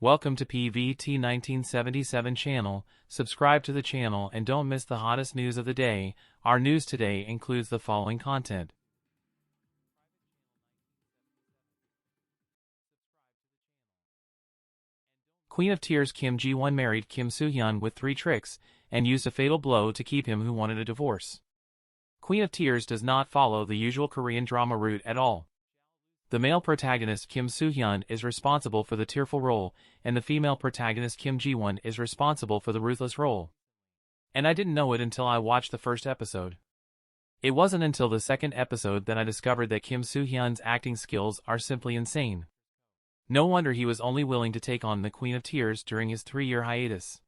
Welcome to PVT 1977 channel. Subscribe to the channel and don't miss the hottest news of the day. Our news today includes the following content. Queen of Tears Kim Jiwon married Kim Soohyun with 3 tricks and used a fatal blow to keep him who wanted a divorce. Queen of Tears does not follow the usual Korean drama route at all. The male protagonist Kim Soohyun is responsible for the tearful role, and the female protagonist Kim Jiwon is responsible for the ruthless role. And I didn't know it until I watched the first episode. It wasn't until the second episode that I discovered that Kim Soohyun's acting skills are simply insane. No wonder he was only willing to take on the Queen of Tears during his 3-year hiatus.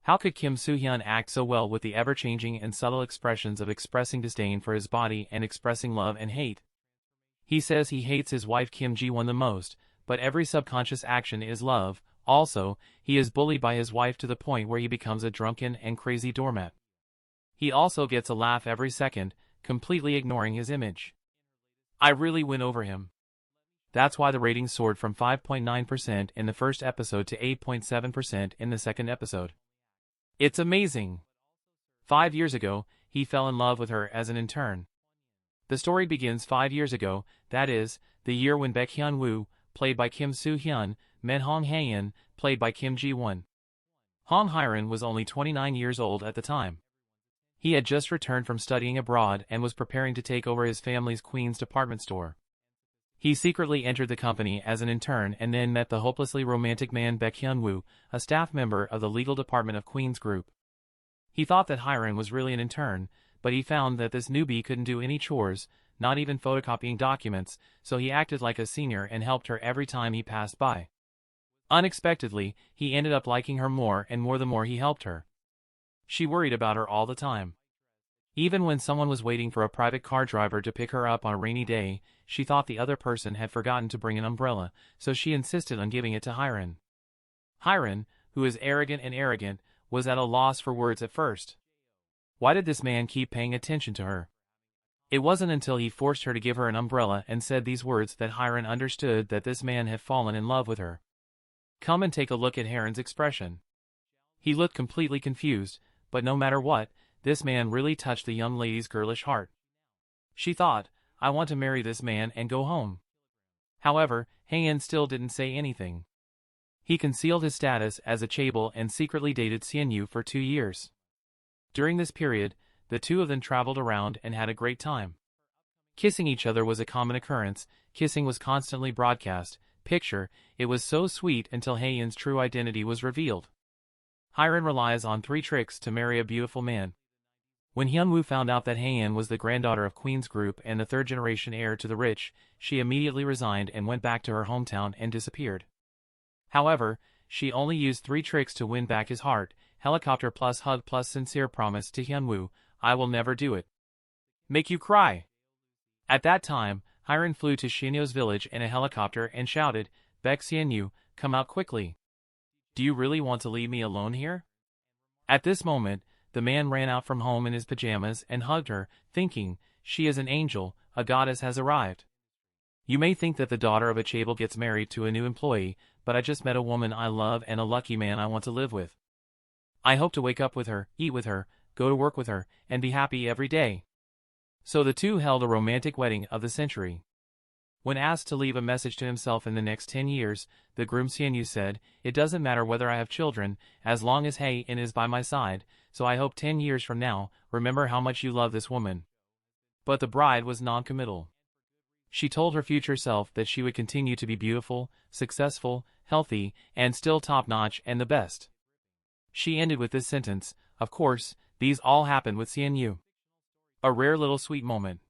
How could Kim Soohyun act so well with the ever-changing and subtle expressions of expressing disdain for his body and expressing love and hate? He says he hates his wife Kim Jiwon the most, but every subconscious action is love. Also, he is bullied by his wife to the point where he becomes a drunken and crazy doormat. He also gets a laugh every second, completely ignoring his image. I really win over him. That's why the rating soared from 5.9% in the first episode to 8.7% in the second episode. It's amazing. 5 years ago, he fell in love with her as an intern. The story begins 5 years ago, that is, the year when Hyun, played by Kim Soo-hyun, met Hyun, played by Kim Jiwon. Hyun was only 29 years old at the time. He had just returned from studying abroad and was preparing to take over his family's Queens department store. He secretly entered the company as an intern and then met the hopelessly romantic man Hyun, a staff member of the legal department of Queens Group. He thought that Hyun was really an intern, but he found that this newbie couldn't do any chores, not even photocopying documents, so he acted like a senior and helped her every time he passed by. Unexpectedly, he ended up liking her more and more the more he helped her. She worried about her all the time. Even when someone was waiting for a private car driver to pick her up on a rainy day, she thought the other person had forgotten to bring an umbrella, so she insisted on giving it to Hyun. Hyun, who is arrogant, was at a loss for words at first. Why did this man keep paying attention to her? It wasn't until he forced her to give her an umbrella and said these words that Hyun understood that this man had fallen in love with her. Come and take a look at Hyun's expression. He looked completely confused, but no matter what, this man really touched the young lady's girlish heart. She thought, I want to marry this man and go home. However, Hyun still didn't say anything. He concealed his status as a chaebol and secretly dated Seon for 2 years. During this period, the two of them traveled around and had a great time. Kissing each other was a common occurrence. Kissing was constantly broadcast. Picture, it was so sweet until Hyun's true identity was revealed. Hyun relies on 3 tricks to marry a beautiful man. When Hyun found out that Hyun was the granddaughter of Queen's Group and the 3rd-generation heir to the rich, she immediately resigned and went back to her hometown and disappeared. However, she only used 3 tricks to win back his heart: helicopter plus hug plus sincere promise to Hyun, I will never do it. Make you cry. At that time, Hyun flew to Shinyo's village in a helicopter and shouted, Seon, come out quickly. Do you really want to leave me alone here? At this moment, the man ran out from home in his pajamas and hugged her, thinking, she is an angel, a goddess has arrived. You may think that the daughter of a chaebol gets married to a new employee, but I just met a woman I love and a lucky man I want to live with. I hope to wake up with her, eat with her, go to work with her, and be happy every day. So the two held a romantic wedding of the century. When asked to leave a message to himself in the next 10 years, the groom Seon said, it doesn't matter whether I have children, as long as Hyun is by my side, so I hope 10 years from now, remember how much you love this woman. But the bride was non-committal. She told her future self that she would continue to be beautiful, successful, healthy, and still top-notch and the best. She ended with this sentence, of course, these all happened with Seon. A rare little sweet moment.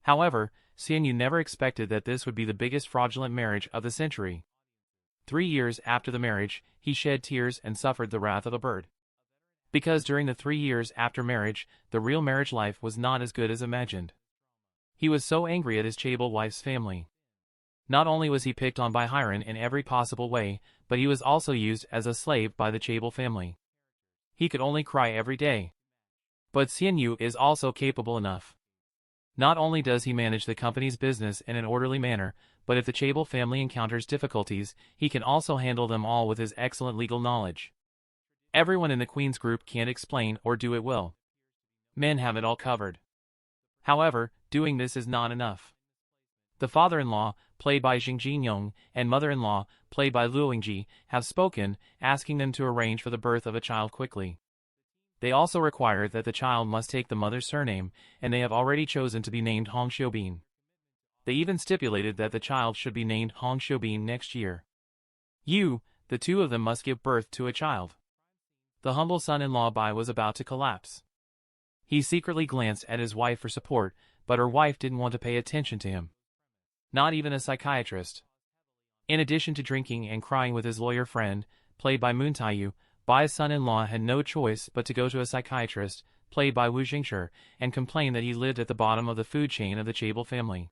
However, Seon never expected that this would be the biggest fraudulent marriage of the century. 3 years after the marriage, he shed tears and suffered the wrath of a bird. Because during the 3 years after marriage, the real marriage life was not as good as imagined. He was so angry at his chaebol wife's family. Not only was he picked on by Hyun in every possible way, but he was also used as a slave by the chaebol family. He could only cry every day. But Seon is also capable enough. Not only does he manage the company's business in an orderly manner, but if the Chable family encounters difficulties, he can also handle them all with his excellent legal knowledge. Everyone in the Queen's group can't explain or do it well. Men have it all covered. However, doing this is not enough. The father-in-law, played by Jing Jin-young, and mother-in-law, played by Luo Yingji, have spoken, asking them to arrange for the birth of a child quickly. They also require that the child must take the mother's surname, and they have already chosen to be named Hong Xiaobin. They even stipulated that the child should be named Hong Xiaobin next year. The two of them must give birth to a child. The humble son-in-law Bai was about to collapse. He secretly glanced at his wife for support, but her wife didn't want to pay attention to him. Not even a psychiatrist. In addition to drinking and crying with his lawyer friend, played by Moon Tae-yu, Bai's son-in-law had no choice but to go to a psychiatrist, played by Wu Jingshi, and complain that he lived at the bottom of the food chain of the Chable family.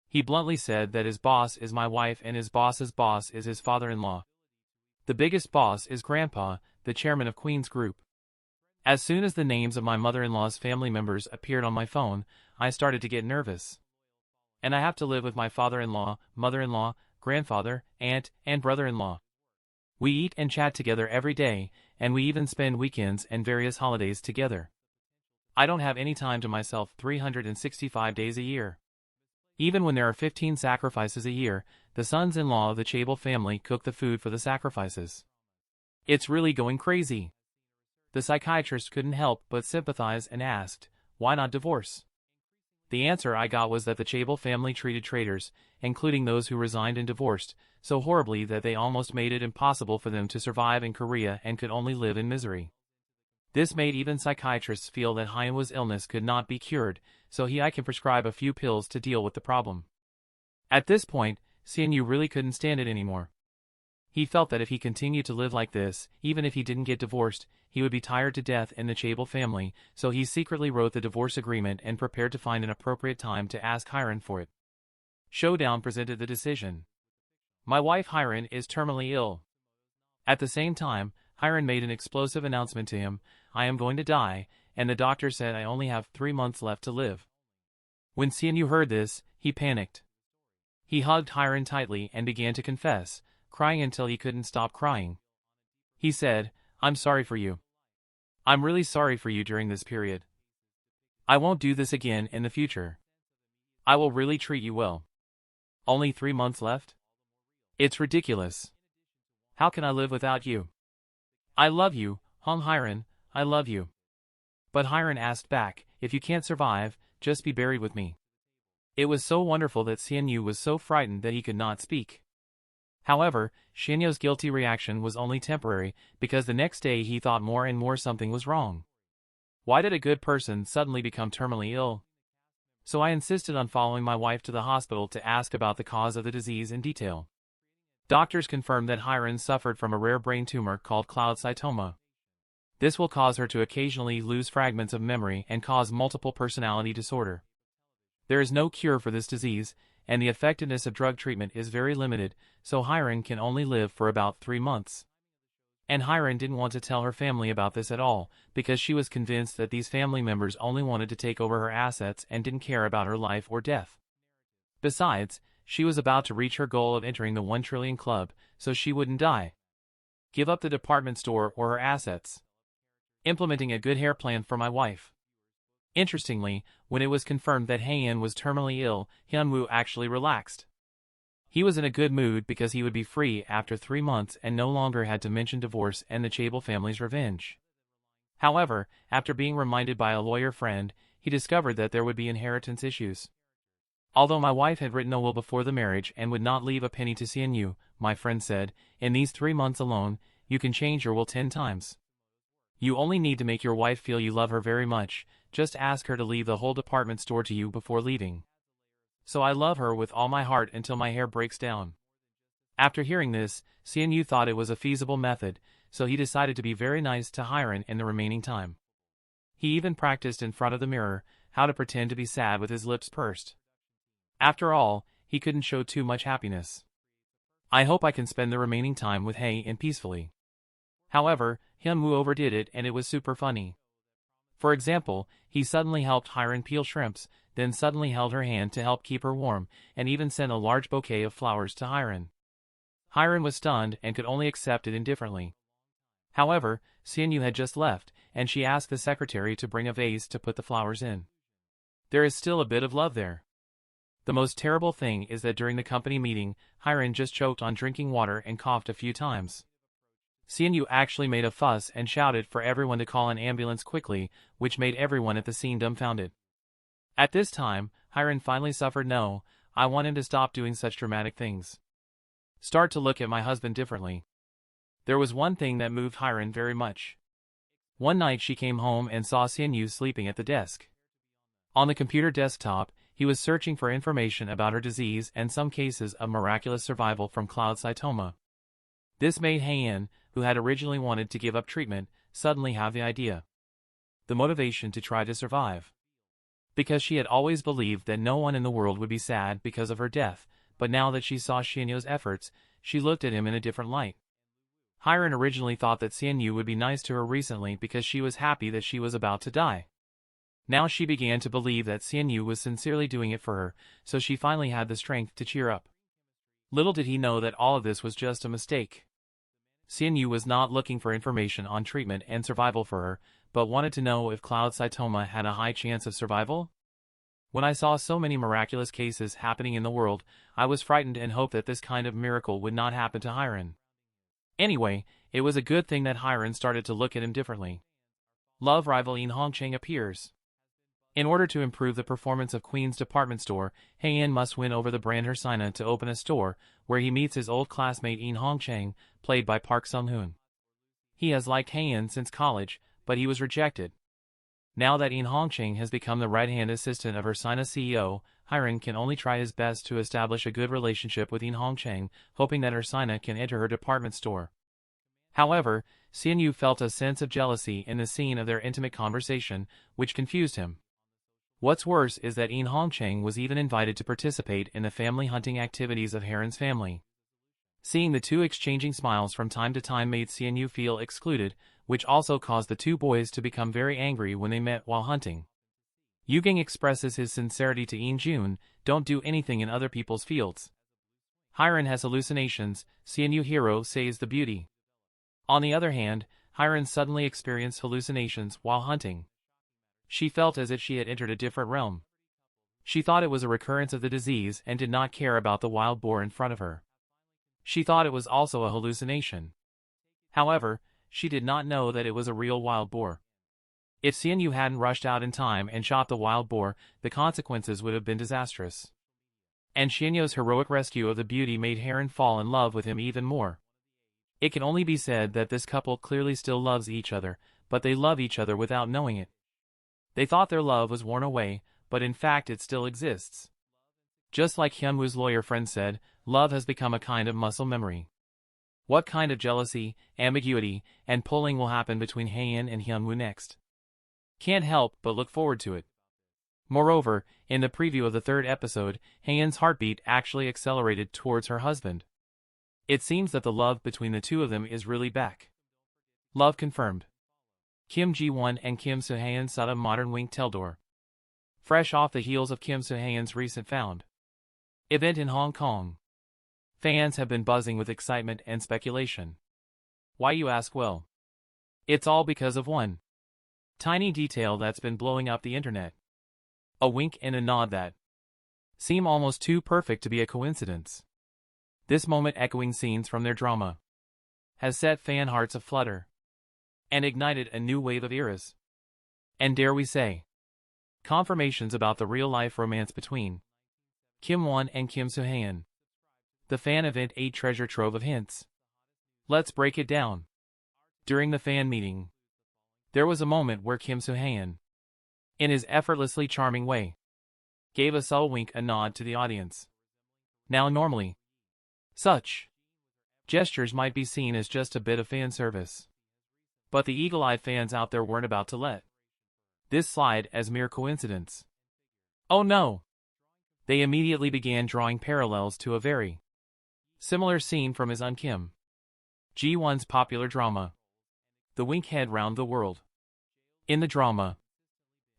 He bluntly said that his boss is my wife and his boss's boss is his father-in-law. The biggest boss is Grandpa, the chairman of Queen's group. As soon as the names of my mother-in-law's family members appeared on my phone, I started to get nervous. And I have to live with my father-in-law, mother-in-law, grandfather, aunt, and brother-in-law. We eat and chat together every day, and we even spend weekends and various holidays together. I don't have any time to myself 365 days a year. Even when there are 15 sacrifices a year, the sons-in-law of the Chable family cook the food for the sacrifices. It's really going crazy. The psychiatrist couldn't help but sympathize and asked, why not divorce? The answer I got was that the Chable family treated traitors, including those who resigned and divorced, so horribly that they almost made it impossible for them to survive in Korea and could only live in misery. This made even psychiatrists feel that Hyunwoo's illness could not be cured, so I can prescribe a few pills to deal with the problem. At this point, Seon-yu really couldn't stand it anymore. He felt that if he continued to live like this, even if he didn't get divorced, he would be tired to death in the Chable family, so he secretly wrote the divorce agreement and prepared to find an appropriate time to ask Hyun for it. Showdown presented the decision. My wife Hyun is terminally ill. At the same time, Hyun made an explosive announcement to him, I am going to die, and the doctor said I only have 3 months left to live. When Seon-yu heard this, he panicked. He hugged Hyun tightly and began to confess, crying until he couldn't stop crying. He said, I'm sorry for you. I'm really sorry for you during this period. I won't do this again in the future. I will really treat you well. Only 3 months left? It's ridiculous. How can I live without you? I love you, Hong Hyun, I love you. But Hyun asked back, if you can't survive, just be buried with me. It was so wonderful that Seon-yu was so frightened that he could not speak. However, Seon-yu's guilty reaction was only temporary, because the next day he thought more and more something was wrong. Why did a good person suddenly become terminally ill? So I insisted on following my wife to the hospital to ask about the cause of the disease in detail. Doctors confirmed that Hyun suffered from a rare brain tumor called cloudcytoma. This will cause her to occasionally lose fragments of memory and cause multiple personality disorder. There is no cure for this disease, and the effectiveness of drug treatment is very limited, so Hyun can only live for about 3 months. And Hyun didn't want to tell her family about this at all, because she was convinced that these family members only wanted to take over her assets and didn't care about her life or death. Besides, she was about to reach her goal of entering the 1 trillion club, so she wouldn't die. Give up the department store or her assets. Implementing a good hair plan for my wife. Interestingly, when it was confirmed that Hae-in was terminally ill, Hyun-woo actually relaxed. He was in a good mood because he would be free after 3 months and no longer had to mention divorce and the Chable family's revenge. However, after being reminded by a lawyer friend, he discovered that there would be inheritance issues. Although my wife had written a will before the marriage and would not leave a penny to Seon-yu, my friend said, in these 3 months alone, you can change your will 10 times. You only need to make your wife feel you love her very much, just ask her to leave the whole department store to you before leaving. So I love her with all my heart until my hair breaks down. After hearing this, Seon-yu thought it was a feasible method, so he decided to be very nice to Hyun in the remaining time. He even practiced in front of the mirror how to pretend to be sad with his lips pursed. After all, he couldn't show too much happiness. I hope I can spend the remaining time with Hae-in peacefully. However, Hyun-woo overdid it and it was super funny. For example, he suddenly helped Hyun peel shrimps, then suddenly held her hand to help keep her warm, and even sent a large bouquet of flowers to hyun. Hyun was stunned and could only accept it indifferently. However, Seon-yu had just left, and she asked the secretary to bring a vase to put the flowers in. There is still a bit of love there. The most terrible thing is that during the company meeting, Hyun just choked on drinking water and coughed a few times. Seon-yu actually made a fuss and shouted for everyone to call an ambulance quickly, which made everyone at the scene dumbfounded. At this time, Hyun finally suffered. No, I want him to stop doing such dramatic things. Start to look at my husband differently. There was one thing that moved Hyun very much. One night she came home and saw Seon-yu sleeping at the desk. On the computer desktop, he was searching for information about her disease and some cases of miraculous survival from cloud-cytoma. This made Hyun, who had originally wanted to give up treatment, suddenly have the idea. The motivation to try to survive. Because she had always believed that no one in the world would be sad because of her death, but now that she saw Seon-yu's efforts, she looked at him in a different light. Hyun originally thought that Seon-yu would be nice to her recently because she was happy that she was about to die. Now she began to believe that Seon-yu was sincerely doing it for her, so she finally had the strength to cheer up. Little did he know that all of this was just a mistake. Seon-yu was not looking for information on treatment and survival for her, but wanted to know if cloud-cytoma had a high chance of survival. When I saw so many miraculous cases happening in the world, I was frightened and hoped that this kind of miracle would not happen to Hyun. Anyway, it was a good thing that Hyun started to look at him differently. Love rival In Hongchang appears. In order to improve the performance of Queen's department store, Hyun must win over the brand Hallucinations to open a store, where he meets his old classmate In Hongchang, played by Park Sung-hoon. He has liked Hyun since college, but he was rejected. Now that In Hongchang has become the right-hand assistant of Hallucinations CEO, Hyun can only try his best to establish a good relationship with In Hongchang, hoping that Hallucinations can enter her department store. However, Seon-yu felt a sense of jealousy in the scene of their intimate conversation, which confused him. What's worse is that In Hongchang was even invited to participate in the family hunting activities of Hyun's family. Seeing the two exchanging smiles from time to time made Seon-yu feel excluded, which also caused the two boys to become very angry when they met while hunting. Yugang expresses his sincerity to In-jun, don't do anything in other people's fields. Hyun has hallucinations, Seon-yu hero says the beauty. On the other hand, Hyun suddenly experienced hallucinations while hunting. She felt as if she had entered a different realm. She thought it was a recurrence of the disease and did not care about the wild boar in front of her. She thought it was also a hallucination. However, she did not know that it was a real wild boar. If Seon-yu hadn't rushed out in time and shot the wild boar, the consequences would have been disastrous. And Seon-yu's heroic rescue of the beauty made Hyun fall in love with him even more. It can only be said that this couple clearly still loves each other, but they love each other without knowing it. They thought their love was worn away, but in fact it still exists. Just like Hyun-woo's lawyer friend said, love has become a kind of muscle memory. What kind of jealousy, ambiguity, and pulling will happen between Hyun and Hyun-woo next? Can't help but look forward to it. Moreover, in the preview of the third episode, Hyun's heartbeat actually accelerated towards her husband. It seems that the love between the two of them is really back. Love confirmed. Kimjiwon and Kim Soohyun sought a modern wink Teldor. Fresh off the heels of Kim Soohyun's recent found event in Hong Kong, fans have been buzzing with excitement and speculation. Why, you ask? Well, it's all because of one tiny detail that's been blowing up the internet. A wink and a nod that seem almost too perfect to be a coincidence. This moment, echoing scenes from their drama, has set fan hearts aflutter and ignited a new wave of eras. And dare we say, confirmations about the real-life romance between Kim Won and Kim Soohyun. The fan event, a treasure trove of hints. Let's break it down. During the fan meeting, there was a moment where Kim Soohyun, in his effortlessly charming way, gave a subtle wink, a nod to the audience. Now normally, such gestures might be seen as just a bit of fan service. But the eagle-eyed fans out there weren't about to let this slide as mere coincidence. Oh no! They immediately began drawing parallels to a very similar scene from his own Kim Ji-won's popular drama, The Wink Head Round the World. In the drama,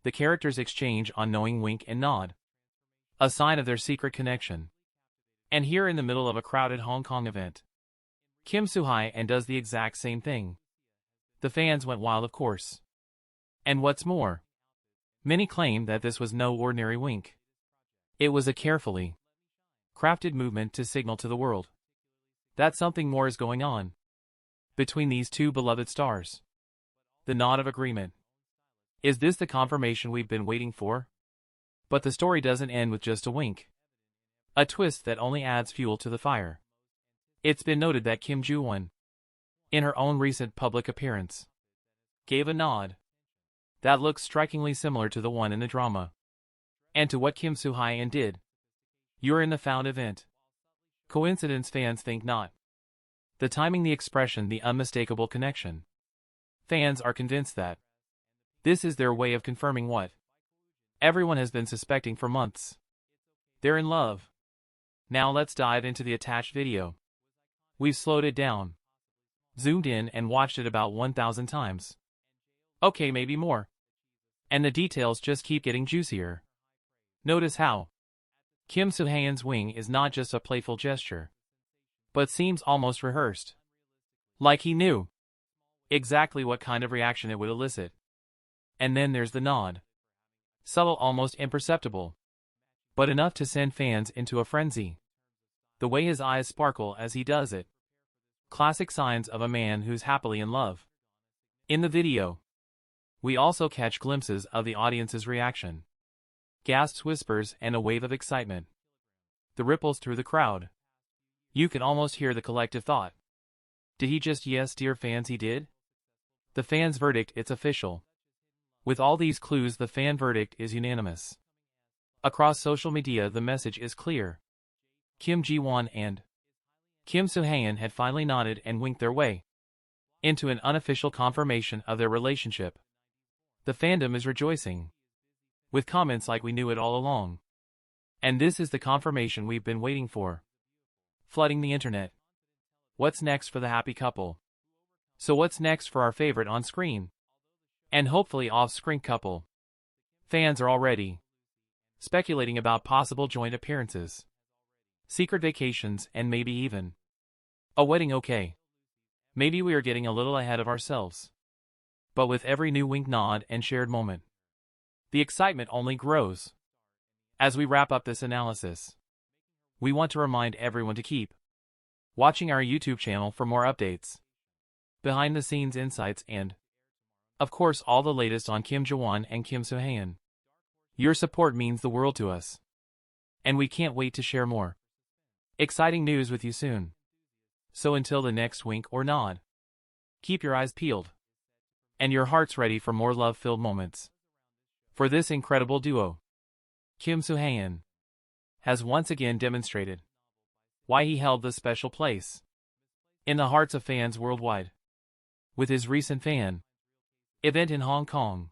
The characters exchange a knowing wink and nod, a sign of their secret connection. And here in the middle of a crowded Hong Kong event, Kim Soo-hyun does the exact same thing. The fans went wild, of course. And what's more, many claim that this was no ordinary wink. It was a carefully crafted movement to signal to the world that something more is going on between these two beloved stars. The nod of agreement. Is this the confirmation we've been waiting for? But the story doesn't end with just a wink. A twist that only adds fuel to the fire. It's been noted that Kim Jiwon, in her own recent public appearance, gave a nod that looks strikingly similar to the one in the drama, and to what Kim Soo-hyun did. You're in the found event. Coincidence? Fans think not. The timing, the expression, the unmistakable connection. Fans are convinced that this is their way of confirming what everyone has been suspecting for months. They're in love. Now let's dive into the attached video. We've slowed it down, zoomed in, and watched it about 1,000 times. Okay, maybe more. And the details just keep getting juicier. Notice how Kim Soo-hyun's wing is not just a playful gesture, but seems almost rehearsed. Like he knew exactly what kind of reaction it would elicit. And then there's the nod. Subtle, almost imperceptible, but enough to send fans into a frenzy. The way his eyes sparkle as he does it. Classic signs of a man who's happily in love. In the video, we also catch glimpses of the audience's reaction. Gasps, whispers, and a wave of excitement. The ripples through the crowd. You can almost hear the collective thought. Did he just? Yes, dear fans, he did. The fans' verdict, it's official. With all these clues, the fan verdict is unanimous. Across social media, the message is clear. Kim Jiwon and Kim Soo-hyun had finally nodded and winked their way into an unofficial confirmation of their relationship. The fandom is rejoicing, with comments like "we knew it all along," and "this is the confirmation we've been waiting for," flooding the internet. What's next for the happy couple? So what's next for our favorite on-screen and hopefully off-screen couple? Fans are already speculating about possible joint appearances, secret vacations, and maybe even a wedding. Okay, maybe we are getting a little ahead of ourselves. But with every new wink, nod, and shared moment, the excitement only grows. As we wrap up this analysis, we want to remind everyone to keep watching our YouTube channel for more updates, behind-the-scenes insights, and, of course, all the latest on Kim Jiwon and Kim Soo-hyun. Your support means the world to us, and we can't wait to share more exciting news with you soon. So until the next wink or nod, keep your eyes peeled and your hearts ready for more love-filled moments. For this incredible duo, Kim Soo-hyun has once again demonstrated why he held this special place in the hearts of fans worldwide. With his recent fan event in Hong Kong,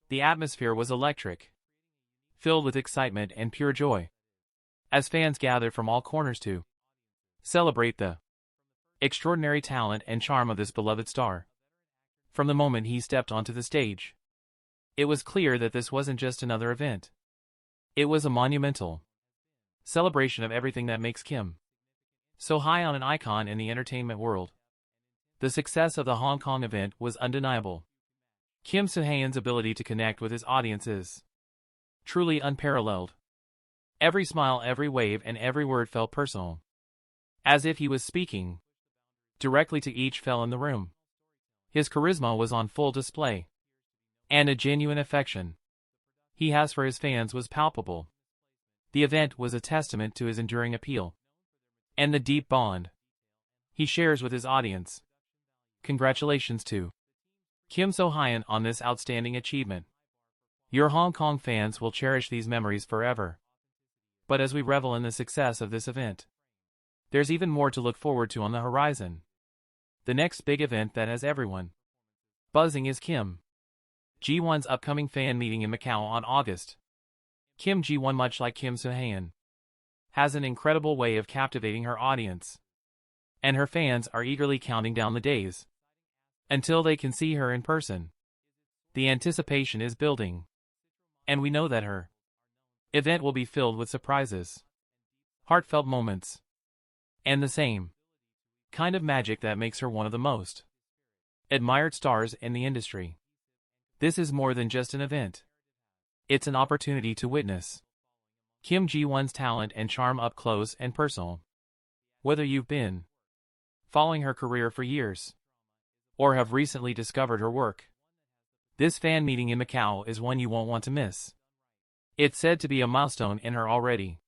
the atmosphere was electric, filled with excitement and pure joy, as fans gathered from all corners to celebrate the extraordinary talent and charm of this beloved star. From the moment he stepped onto the stage, it was clear that this wasn't just another event. It was a monumental celebration of everything that makes Kim Soo-hyun an icon in the entertainment world. The success of the Hong Kong event was undeniable. Kim Soo-hyun's ability to connect with his audience is truly unparalleled. Every smile, every wave, and every word felt personal, as if he was speaking directly to each fell in the room. His charisma was on full display, and a genuine affection he has for his fans was palpable. The event was a testament to his enduring appeal and the deep bond he shares with his audience. Congratulations to Kim Soo-hyun on this outstanding achievement. Your Hong Kong fans will cherish these memories forever. But as we revel in the success of this event, there's even more to look forward to on the horizon. The next big event that has everyone buzzing is Kim Jiwon's upcoming fan meeting in Macau on August. Kim Jiwon, much like Kim Soo-hyun, has an incredible way of captivating her audience, and her fans are eagerly counting down the days until they can see her in person. The anticipation is building. And we know that her event will be filled with surprises, heartfelt moments, and the same kind of magic that makes her one of the most admired stars in the industry. This is more than just an event. It's an opportunity to witness Kim Ji-won's talent and charm up close and personal. Whether you've been following her career for years or have recently discovered her work, this fan meeting in Macau is one you won't want to miss. It's said to be a milestone in her already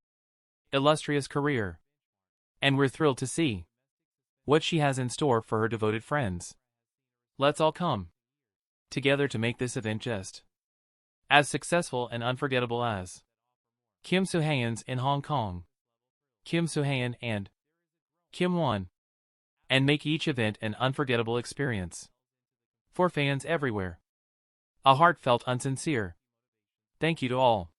illustrious career, and we're thrilled to see what she has in store for her devoted friends. Let's all come together to make this event just as successful and unforgettable as Kim Soohyun's in Hong Kong, Kim Soohyun and Kimjiwon, and make each event an unforgettable experience for fans everywhere. A heartfelt, unsincere thank you to all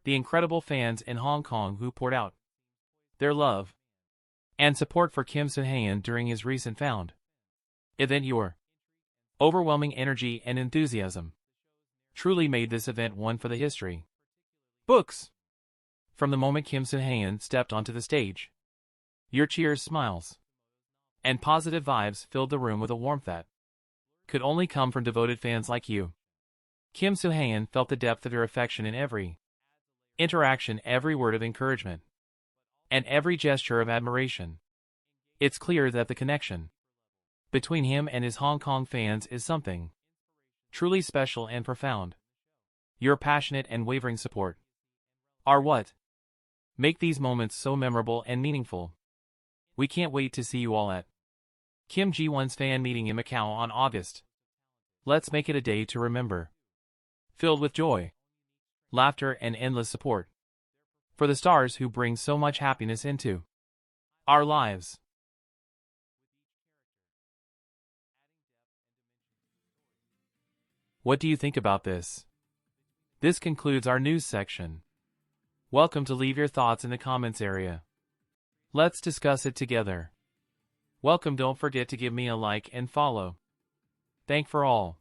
the incredible fans in Hong Kong who poured out their love and support for Kim Soohyun during his recent found event. Your overwhelming energy and enthusiasm truly made this event one for the history books. From the moment Kim Soohyun stepped onto the stage, your cheers, smiles, and positive vibes filled the room with a warmth that could only come from devoted fans like you. Kim Soohyun felt the depth of your affection in every interaction, every word of encouragement, and every gesture of admiration. It's clear that the connection between him and his Hong Kong fans is something truly special and profound. Your passionate and wavering support are what make these moments so memorable and meaningful. We can't wait to see you all at Kim Ji-won's fan meeting in Macau on August. Let's make it a day to remember, filled with joy, laughter, and endless support for the stars who bring so much happiness into our lives. What do you think about this? This concludes our news section. Welcome to leave your thoughts in the comments area. Let's discuss it together. Welcome, don't forget to give me a like and follow. Thank for all.